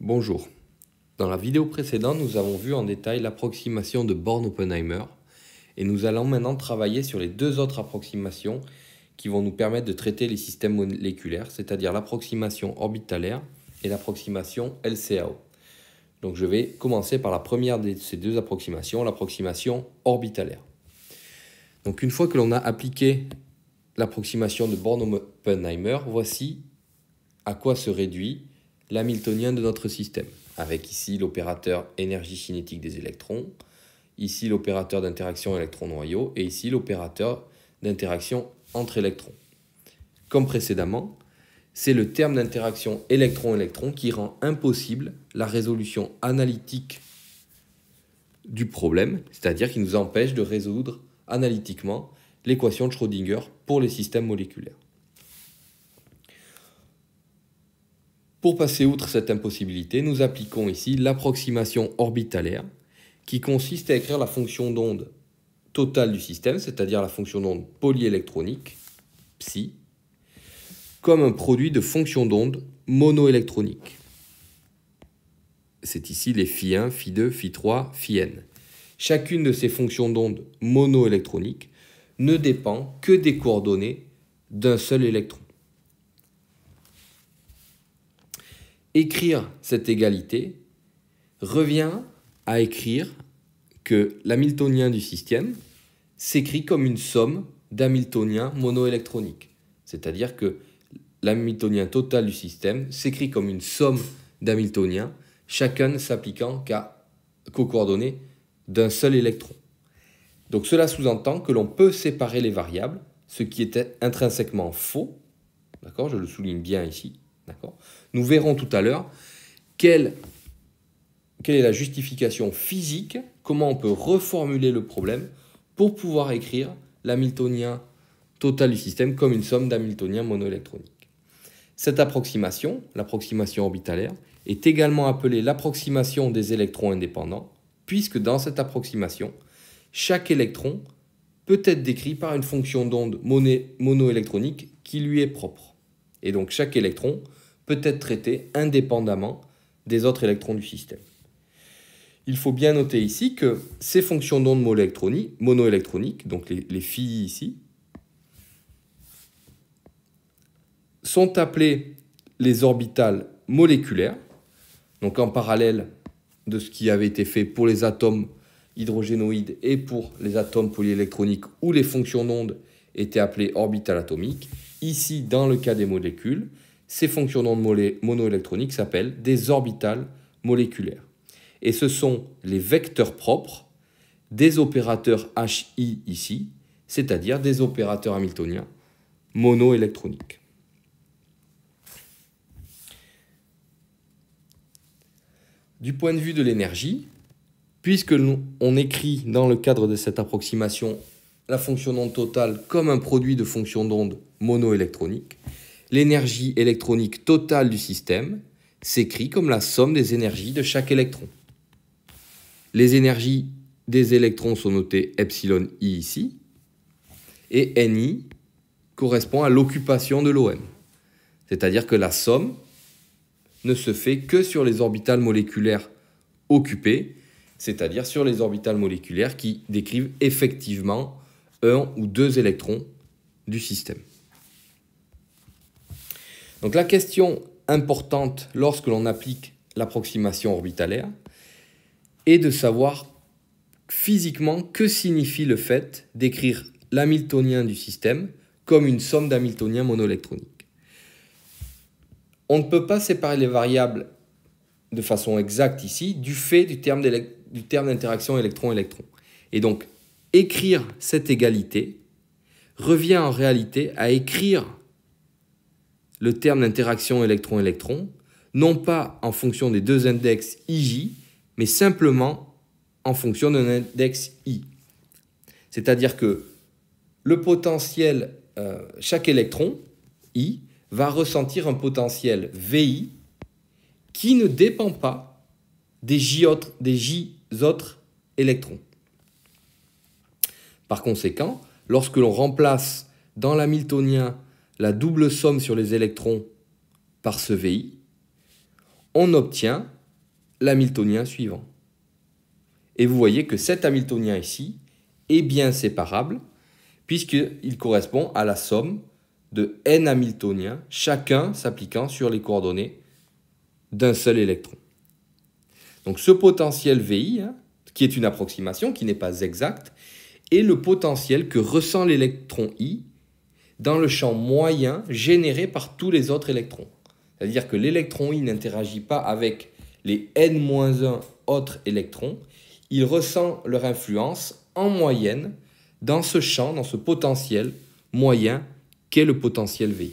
Bonjour. Dans la vidéo précédente, nous avons vu en détail l'approximation de Born-Oppenheimer et nous allons maintenant travailler sur les deux autres approximations qui vont nous permettre de traiter les systèmes moléculaires, c'est-à-dire l'approximation orbitalaire et l'approximation LCAO. Donc je vais commencer par la première de ces deux approximations, l'approximation orbitalaire. Donc une fois que l'on a appliqué l'approximation de Born-Oppenheimer, voici à quoi se réduit l'hamiltonien de notre système, avec ici l'opérateur énergie cinétique des électrons, ici l'opérateur d'interaction électron-noyau et ici l'opérateur d'interaction entre électrons. Comme précédemment, c'est le terme d'interaction électron-électron qui rend impossible la résolution analytique du problème, c'est-à-dire qui nous empêche de résoudre analytiquement l'équation de Schrödinger pour les systèmes moléculaires. Pour passer outre cette impossibilité, nous appliquons ici l'approximation orbitalaire qui consiste à écrire la fonction d'onde totale du système, c'est-à-dire la fonction d'onde polyélectronique, psi, comme un produit de fonctions d'onde monoélectroniques. C'est ici les φ1, φ2, φ3, φn. Chacune de ces fonctions d'onde monoélectroniques ne dépend que des coordonnées d'un seul électron. Écrire cette égalité revient à écrire que l'hamiltonien du système s'écrit comme une somme d'hamiltoniens monoélectroniques. C'est-à-dire que l'hamiltonien total du système s'écrit comme une somme d'hamiltoniens, chacun ne s'appliquant qu'aux coordonnées d'un seul électron. Donc cela sous-entend que l'on peut séparer les variables, ce qui était intrinsèquement faux. D'accord, je le souligne bien ici. Nous verrons tout à l'heure quelle est la justification physique, comment on peut reformuler le problème pour pouvoir écrire l'hamiltonien total du système comme une somme d'hamiltoniens monoélectroniques. Cette approximation, l'approximation orbitalaire, est également appelée l'approximation des électrons indépendants, puisque dans cette approximation, chaque électron peut être décrit par une fonction d'onde monoélectronique qui lui est propre. Et donc chaque électron peut être traité indépendamment des autres électrons du système. Il faut bien noter ici que ces fonctions d'onde monoélectroniques, donc les phi ici, sont appelées les orbitales moléculaires, donc en parallèle de ce qui avait été fait pour les atomes hydrogénoïdes et pour les atomes polyélectroniques où les fonctions d'onde étaient appelées orbitales atomiques. Ici, dans le cas des molécules, ces fonctions d'onde monoélectroniques s'appellent des orbitales moléculaires. Et ce sont les vecteurs propres des opérateurs HI ici, c'est-à-dire des opérateurs hamiltoniens monoélectroniques. Du point de vue de l'énergie, puisque on écrit dans le cadre de cette approximation la fonction d'onde totale comme un produit de fonctions d'onde monoélectroniques, l'énergie électronique totale du système s'écrit comme la somme des énergies de chaque électron. Les énergies des électrons sont notées epsilon i ici, et Ni correspond à l'occupation de l'OM. C'est-à-dire que la somme ne se fait que sur les orbitales moléculaires occupées, c'est-à-dire sur les orbitales moléculaires qui décrivent effectivement un ou deux électrons du système. Donc la question importante lorsque l'on applique l'approximation orbitalaire est de savoir physiquement que signifie le fait d'écrire l'hamiltonien du système comme une somme d'hamiltoniens monoélectroniques. On ne peut pas séparer les variables de façon exacte ici du fait du terme d'interaction électron-électron. Et donc, écrire cette égalité revient en réalité à écrire le terme d'interaction électron-électron, non pas en fonction des deux index IJ, mais simplement en fonction d'un index I. C'est-à-dire que le potentiel, chaque électron, I, va ressentir un potentiel VI qui ne dépend pas des J autres électrons. Par conséquent, lorsque l'on remplace dans l'hamiltonien la double somme sur les électrons par ce VI, on obtient l'hamiltonien suivant. Et vous voyez que cet hamiltonien ici est bien séparable, puisqu'il correspond à la somme de n hamiltoniens, chacun s'appliquant sur les coordonnées d'un seul électron. Donc ce potentiel VI, qui est une approximation, qui n'est pas exacte, est le potentiel que ressent l'électron I dans le champ moyen généré par tous les autres électrons. C'est-à-dire que l'électron I n'interagit pas avec les n-1 autres électrons, il ressent leur influence en moyenne dans ce champ, dans ce potentiel moyen qu'est le potentiel VI.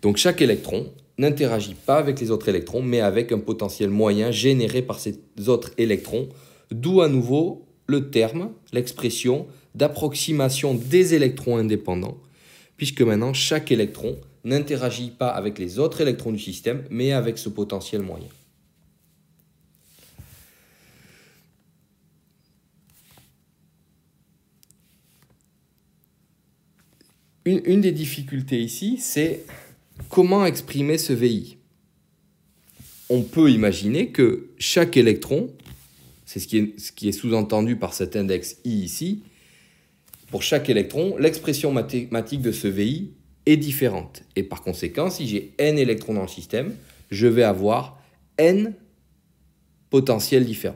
Donc chaque électron n'interagit pas avec les autres électrons, mais avec un potentiel moyen généré par ces autres électrons, d'où à nouveau le terme, l'expression d'approximation des électrons indépendants, puisque maintenant chaque électron n'interagit pas avec les autres électrons du système, mais avec ce potentiel moyen. Une des difficultés ici, c'est comment exprimer ce VI. On peut imaginer que chaque électron, c'est ce qui est sous-entendu par cet index I ici, pour chaque électron, l'expression mathématique de ce VI est différente. Et par conséquent, si j'ai n électrons dans le système, je vais avoir n potentiels différents.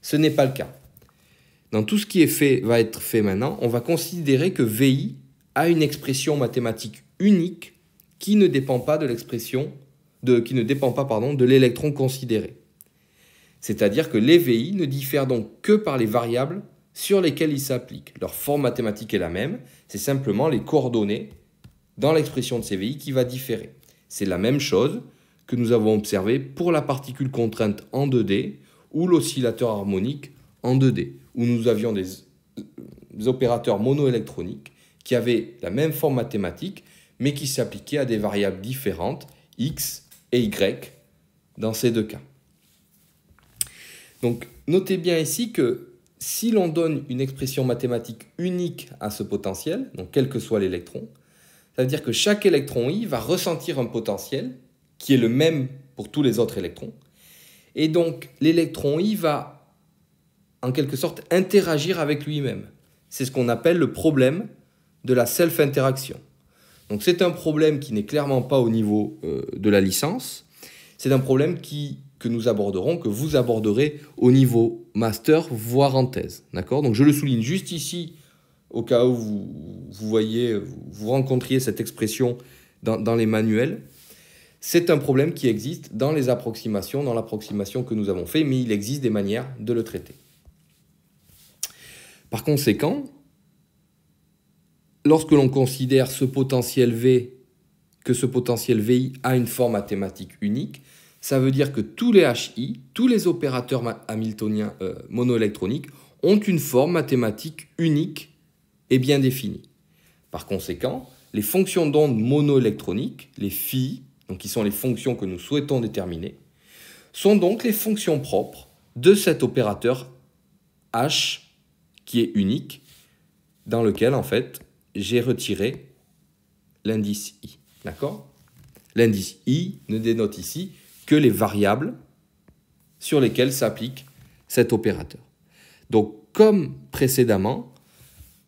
Ce n'est pas le cas. Dans tout ce qui va être fait maintenant, on va considérer que VI a une expression mathématique unique qui ne dépend pas de de l'électron considéré. C'est-à-dire que les VI ne diffèrent donc que par les variables sur lesquelles ils s'appliquent. Leur forme mathématique est la même, c'est simplement les coordonnées dans l'expression de ces VI qui va différer. C'est la même chose que nous avons observé pour la particule contrainte en 2D ou l'oscillateur harmonique en 2D, où nous avions des opérateurs monoélectroniques qui avaient la même forme mathématique, mais qui s'appliquaient à des variables différentes, x et y, dans ces deux cas. Donc, notez bien ici que si l'on donne une expression mathématique unique à ce potentiel, donc quel que soit l'électron, ça veut dire que chaque électron I va ressentir un potentiel qui est le même pour tous les autres électrons. Et donc, l'électron I va, en quelque sorte, interagir avec lui-même. C'est ce qu'on appelle le problème de la self-interaction. Donc, c'est un problème qui n'est clairement pas au niveau de la licence. C'est un problème que nous aborderons, que vous aborderez au niveau master, voire en thèse. D'accord ? Donc, je le souligne juste ici, au cas où vous rencontriez cette expression dans les manuels. C'est un problème qui existe dans les approximations, dans l'approximation que nous avons fait, mais il existe des manières de le traiter. Par conséquent, lorsque l'on considère ce potentiel V, que ce potentiel VI a une forme mathématique unique, ça veut dire que tous les HI, tous les opérateurs hamiltoniens monoélectroniques, ont une forme mathématique unique et bien définie. Par conséquent, les fonctions d'onde monoélectroniques, les phi, donc qui sont les fonctions que nous souhaitons déterminer, sont donc les fonctions propres de cet opérateur H qui est unique, dans lequel en fait j'ai retiré l'indice I. D'accord ? L'indice I ne dénote ici que les variables sur lesquelles s'applique cet opérateur. Donc, comme précédemment,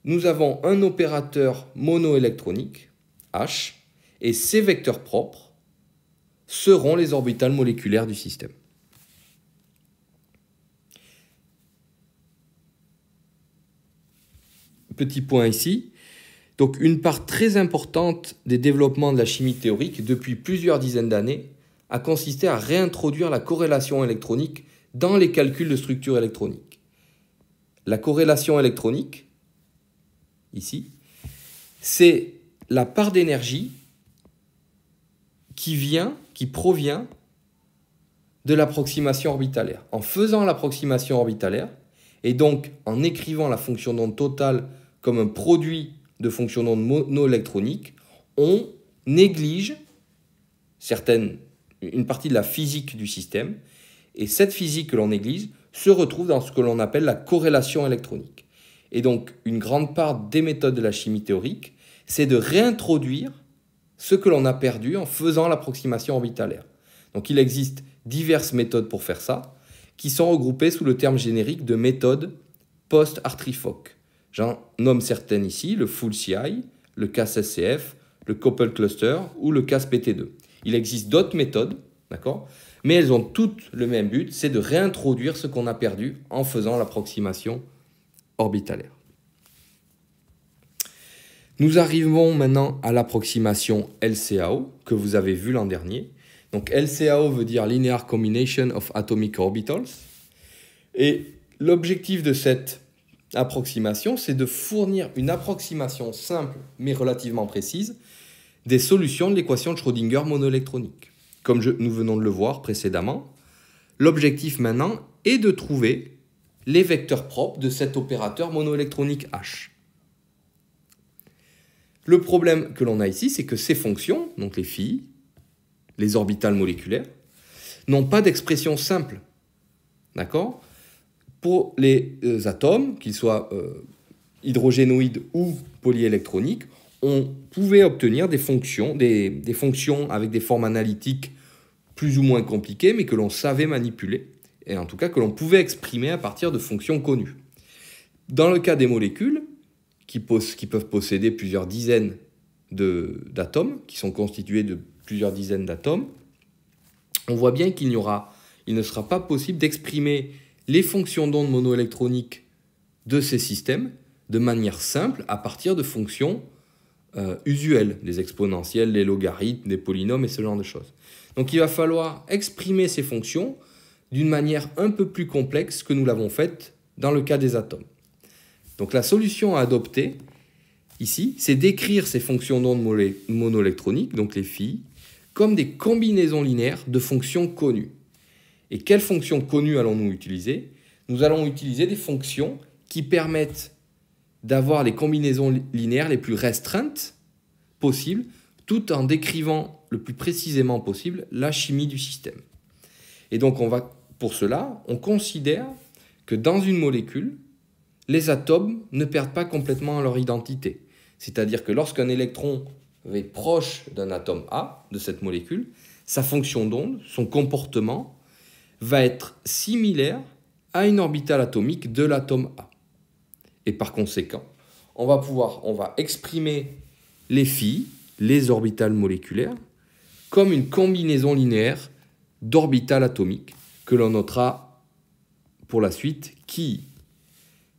nous avons un opérateur monoélectronique, H, et ses vecteurs propres seront les orbitales moléculaires du système. Petit point ici. Donc, une part très importante des développements de la chimie théorique depuis plusieurs dizaines d'années a consisté à réintroduire la corrélation électronique dans les calculs de structure électronique. La corrélation électronique, ici, c'est la part d'énergie qui provient de l'approximation orbitalaire. En faisant l'approximation orbitalaire, et donc en écrivant la fonction d'onde totale comme un produit de fonctions d'onde monoélectroniques, on néglige une partie de la physique du système, et cette physique que l'on néglige se retrouve dans ce que l'on appelle la corrélation électronique. Et donc, une grande part des méthodes de la chimie théorique, c'est de réintroduire ce que l'on a perdu en faisant l'approximation orbitalaire. Donc il existe diverses méthodes pour faire ça, qui sont regroupées sous le terme générique de méthode post-Hartree-Fock. J'en nomme certaines ici, le Full CI, le CAS-SCF, le Coupled Cluster ou le CAS-PT2. Il existe d'autres méthodes, d'accord, mais elles ont toutes le même but, c'est de réintroduire ce qu'on a perdu en faisant l'approximation orbitalaire. Nous arrivons maintenant à l'approximation LCAO que vous avez vu l'an dernier. Donc LCAO veut dire Linear Combination of Atomic Orbitals. Et l'objectif de cette approximation, c'est de fournir une approximation simple mais relativement précise des solutions de l'équation de Schrödinger monoélectronique. Comme nous venons de le voir précédemment, l'objectif maintenant est de trouver les vecteurs propres de cet opérateur monoélectronique H. Le problème que l'on a ici, c'est que ces fonctions, donc les phi, les orbitales moléculaires, n'ont pas d'expression simple. D'accord ? Pour les atomes, qu'ils soient hydrogénoïdes ou polyélectroniques, on pouvait obtenir des fonctions avec des formes analytiques plus ou moins compliquées, mais que l'on savait manipuler, et en tout cas que l'on pouvait exprimer à partir de fonctions connues. Dans le cas des molécules, qui peuvent posséder plusieurs dizaines d'atomes, qui sont constitués de plusieurs dizaines d'atomes, on voit bien qu'il ne sera pas possible d'exprimer les fonctions d'onde monoélectroniques de ces systèmes de manière simple à partir de fonctions usuelles, les exponentielles, les logarithmes, des polynômes et ce genre de choses. Donc il va falloir exprimer ces fonctions d'une manière un peu plus complexe que nous l'avons faite dans le cas des atomes. Donc la solution à adopter ici, c'est d'écrire ces fonctions d'onde monoélectroniques, donc les phi, comme des combinaisons linéaires de fonctions connues. Et quelles fonctions connues allons-nous utiliser ? Nous allons utiliser des fonctions qui permettent d'avoir les combinaisons linéaires les plus restreintes possibles, tout en décrivant le plus précisément possible la chimie du système. Et donc pour cela, on considère que dans une molécule, les atomes ne perdent pas complètement leur identité. C'est-à-dire que lorsqu'un électron est proche d'un atome A, de cette molécule, sa fonction d'onde, son comportement, va être similaire à une orbitale atomique de l'atome A. Et par conséquent, on va exprimer les phi, les orbitales moléculaires, comme une combinaison linéaire d'orbitales atomiques que l'on notera pour la suite qui...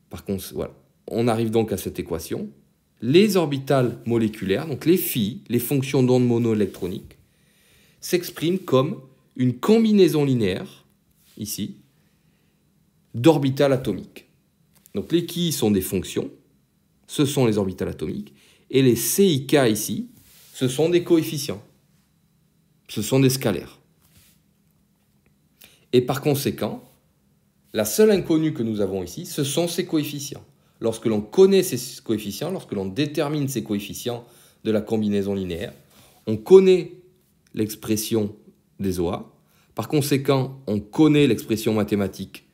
Par contre, voilà. On arrive donc à cette équation. Les orbitales moléculaires, donc les phi, les fonctions d'onde monoélectroniques, s'expriment comme une combinaison linéaire, ici, d'orbitales atomiques. Donc les qui sont des fonctions, ce sont les orbitales atomiques, et les CIK ici, ce sont des coefficients, ce sont des scalaires. Et par conséquent, la seule inconnue que nous avons ici, ce sont ces coefficients. Lorsque l'on connaît ces coefficients, lorsque l'on détermine ces coefficients de la combinaison linéaire, on connaît l'expression des OA. Par conséquent, on connaît l'expression mathématique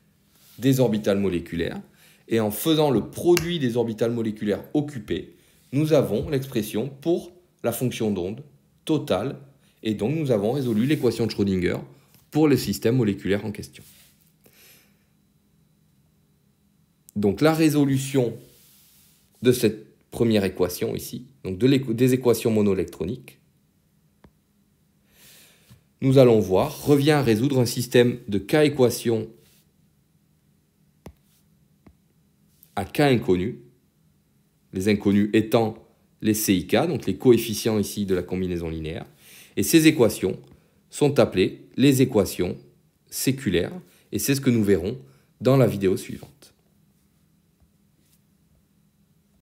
des orbitales moléculaires. Et en faisant le produit des orbitales moléculaires occupées, nous avons l'expression pour la fonction d'onde totale. Et donc, nous avons résolu l'équation de Schrödinger pour le système moléculaire en question. Donc la résolution de cette première équation ici, donc des équations monoélectroniques, nous allons voir, revient à résoudre un système de k équations à k inconnus, les inconnus étant les CIK, donc les coefficients ici de la combinaison linéaire, et ces équations sont appelées les équations séculaires, et c'est ce que nous verrons dans la vidéo suivante.